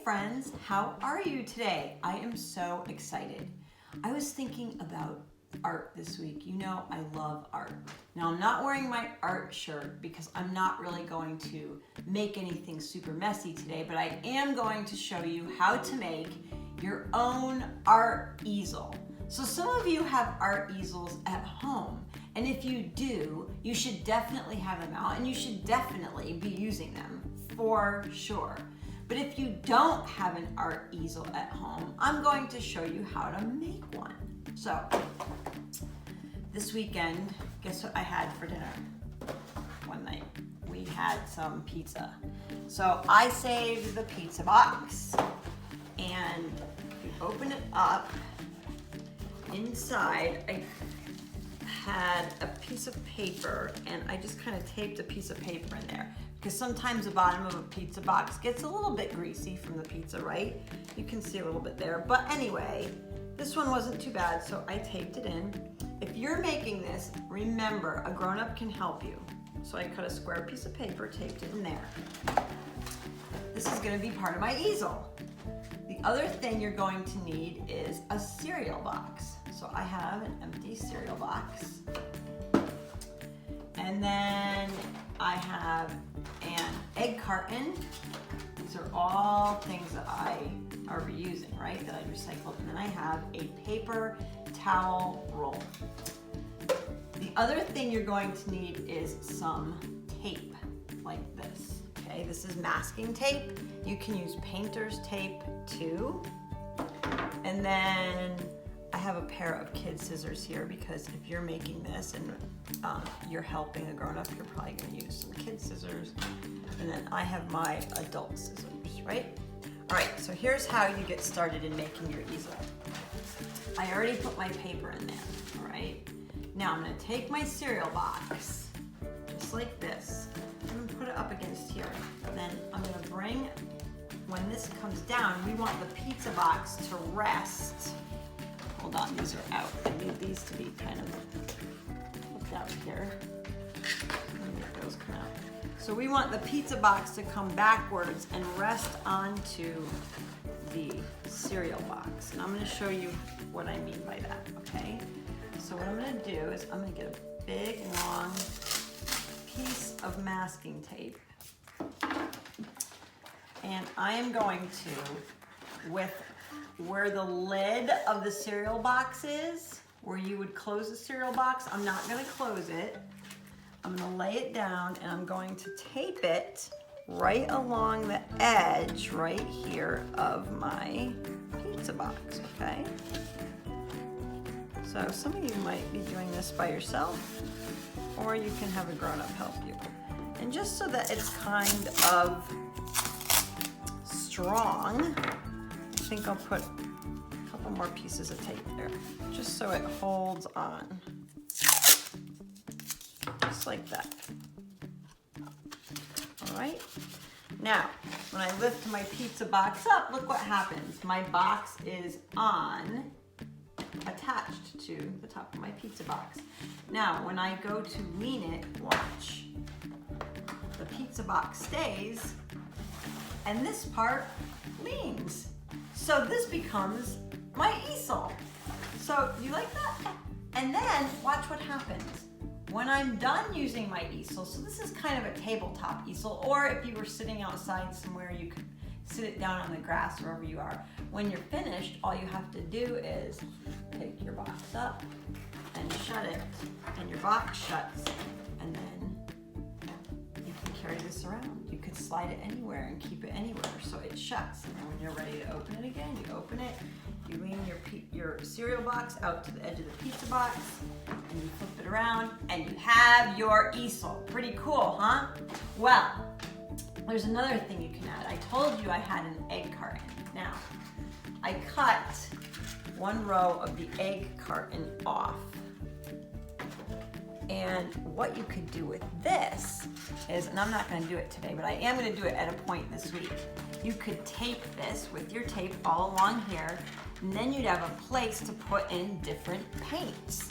friends, how are you today? I am so excited. I was thinking about art this week. You know I love art. Now I'm not wearing my art shirt because I'm not really going to make anything super messy today, but I am going to show you how to make your own art easel. So some of you have art easels at home, and if you do, you should definitely have them out and you should definitely be using them for sure. But if you don't have an art easel at home, I'm going to show you how to make one. So this weekend, guess what I had for dinner one night? We had some pizza. So I saved the pizza box, and you open it up. Inside, I had a piece of paper, and I just kind of taped a piece of paper in there because sometimes the bottom of a pizza box gets a little bit greasy from the pizza, right? You can see a little bit there. But anyway, this one wasn't too bad, so I taped it in. If you're making this, remember, a grown-up can help you. So I cut a square piece of paper, taped it in there. This is gonna be part of my easel. The other thing you're going to need is a cereal box. So I have an empty cereal box. And then I have an egg carton. These are all things that I are reusing, right? That I recycled. And then I have a paper towel roll. The other thing you're going to need is some tape like this. Okay, this is masking tape. You can use painter's tape too. And then I have a pair of kid scissors here because if you're making this and you're helping a grown-up, you're probably gonna use some kid scissors. And then I have my adult scissors, right? All right, so here's how you get started in making your easel. I already put my paper in there, all right? Now I'm gonna take my cereal box, just like this. I'm gonna put it up against here. And then I'm gonna bring, when this comes down, we want the pizza box to rest. Hold on, these are out. I need these to be kind of hooked out here. Let me get those come out. So we want the pizza box to come backwards and rest onto the cereal box. And I'm gonna show you what I mean by that, okay? So what I'm gonna do is I'm gonna get a big, long piece of masking tape. And I am going to, with where the lid of the cereal box is, where you would close the cereal box, I'm not gonna close it. I'm gonna lay it down and I'm going to tape it right along the edge right here of my pizza box, okay? So some of you might be doing this by yourself, or you can have a grown-up help you. And just so that it's kind of strong, I think I'll put a couple more pieces of tape there, just so it holds on. Just like that. All right. Now, when I lift my pizza box up, look what happens. My box is attached to the top of my pizza box. Now, when I go to lean it, watch. The pizza box stays, and this part leans. So this becomes my easel. So you like that? And then watch what happens. When I'm done using my easel, so this is kind of a tabletop easel, or if you were sitting outside somewhere, you could sit it down on the grass wherever you are. When you're finished, all you have to do is pick your box up and shut it, and your box shuts, and then you can carry this around. You could slide it anywhere and keep it anywhere, so it shuts. And then when you're ready to open it again, you open it, you lean your cereal box out to the edge of the pizza box, and you flip it around, and you have your easel. Pretty cool, huh? Well, there's another thing you can add. I told you I had an egg carton. Now, I cut one row of the egg carton off. And what you could do with this is, and I'm not gonna do it today, but I am gonna do it at a point this week. You could tape this with your tape all along here, and then you'd have a place to put in different paints.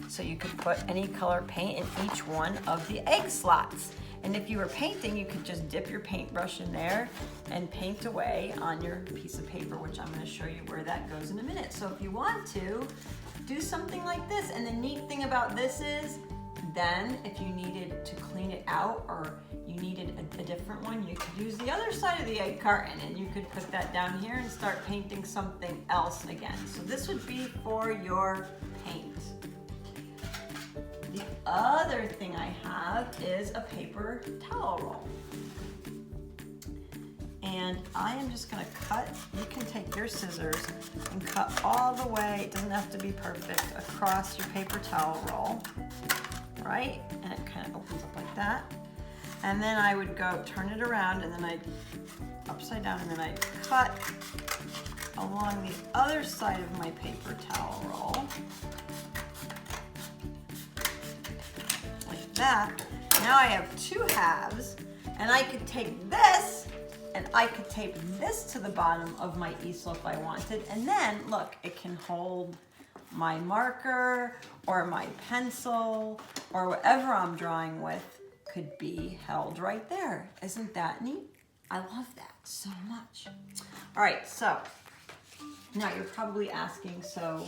So you could put any color paint in each one of the egg slots. And if you were painting, you could just dip your paintbrush in there and paint away on your piece of paper, which I'm gonna show you where that goes in a minute. So if you want to, do something like this. And the neat thing about this is, then if you needed to clean it out or you needed a different one, you could use the other side of the egg carton and you could put that down here and start painting something else again. So this would be for your paint. The other thing I have is a paper towel roll. And I am just gonna cut, you can take your scissors and cut all the way, it doesn't have to be perfect, across your paper towel roll, right? And it kind of opens up like that. And then I would go turn it around and then I'd upside down and then I'd cut along the other side of my paper towel roll. Like that. Now I have two halves and I could take this and I could tape this to the bottom of my easel if I wanted. And then look, it can hold my marker or my pencil or whatever I'm drawing with could be held right there. Isn't that neat? I love that so much. All right, so now you're probably asking, so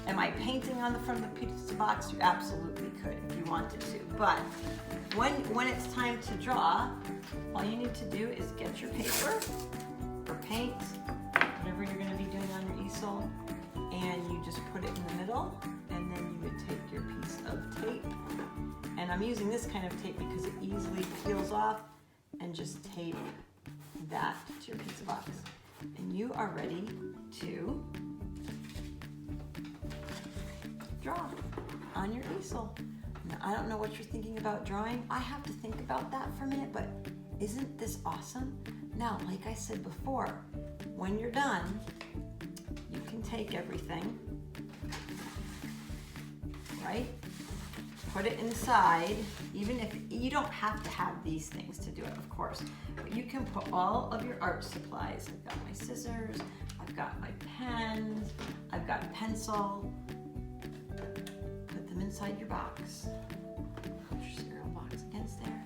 am I painting on the front of the pizza box? You absolutely could if you wanted to. But when it's time to draw, all you need to do is get your paper or paint, whatever you're gonna be doing on your easel, and you just put it in the middle, and then you would take your piece of tape, and I'm using this kind of tape because it easily peels off, and just tape that to your pizza box. And you are ready to draw on your easel. Now, I don't know what you're thinking about drawing. I have to think about that for a minute, but isn't this awesome? Now, like I said before, when you're done, you can take everything, right? Put it inside, even if you don't have to have these things to do it, of course, but you can put all of your art supplies. I've got my scissors, I've got my pens, I've got a pencil. Put them inside your box. Put your cereal box against there,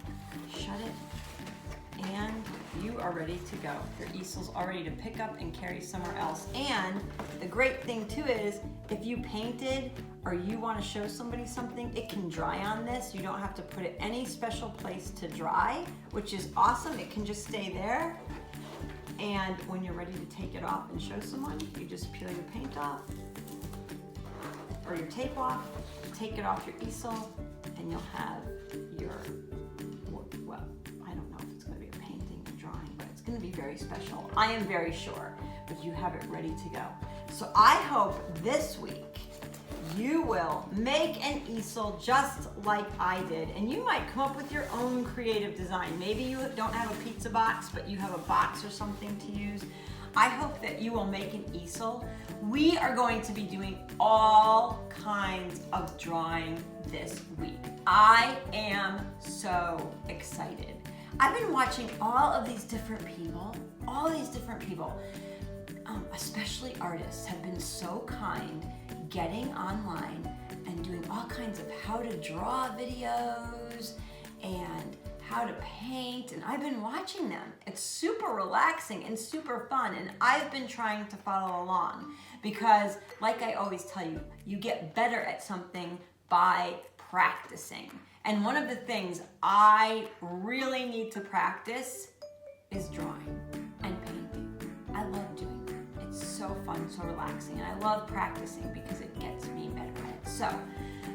shut it, and you are ready to go. Your easel's all ready to pick up and carry somewhere else. And the great thing too is, if you painted or you want to show somebody something, it can dry on this. You don't have to put it any special place to dry, which is awesome. It can just stay there. And when you're ready to take it off and show someone, you just peel your paint off or your tape off, take it off your easel, and you'll have your, well, I don't know if it's going to be a painting or drawing, but it's going to be very special. I am very sure, but you have it ready to go. So I hope this week you will make an easel just like I did, and you might come up with your own creative design. Maybe you don't have a pizza box, but you have a box or something to use. I hope that you will make an easel. We are going to be doing all kinds of drawing this week. I am so excited. I've been watching all these different people, especially artists, have been so kind getting online and doing all kinds of how to draw videos and how to paint, and I've been watching them. It's super relaxing and super fun, and I've been trying to follow along because, like I always tell you, you get better at something by practicing. And one of the things I really need to practice is drawing and painting. I love doing that. It's so fun, so relaxing, and I love practicing because it gets me better at it. So,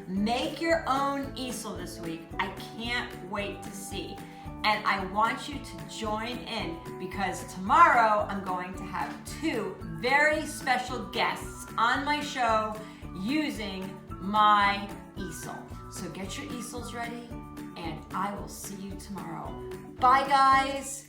make your own easel this week. I can't wait to see. And I want you to join in because tomorrow I'm going to have 2 very special guests on my show using my easel. So get your easels ready and I will see you tomorrow. Bye guys.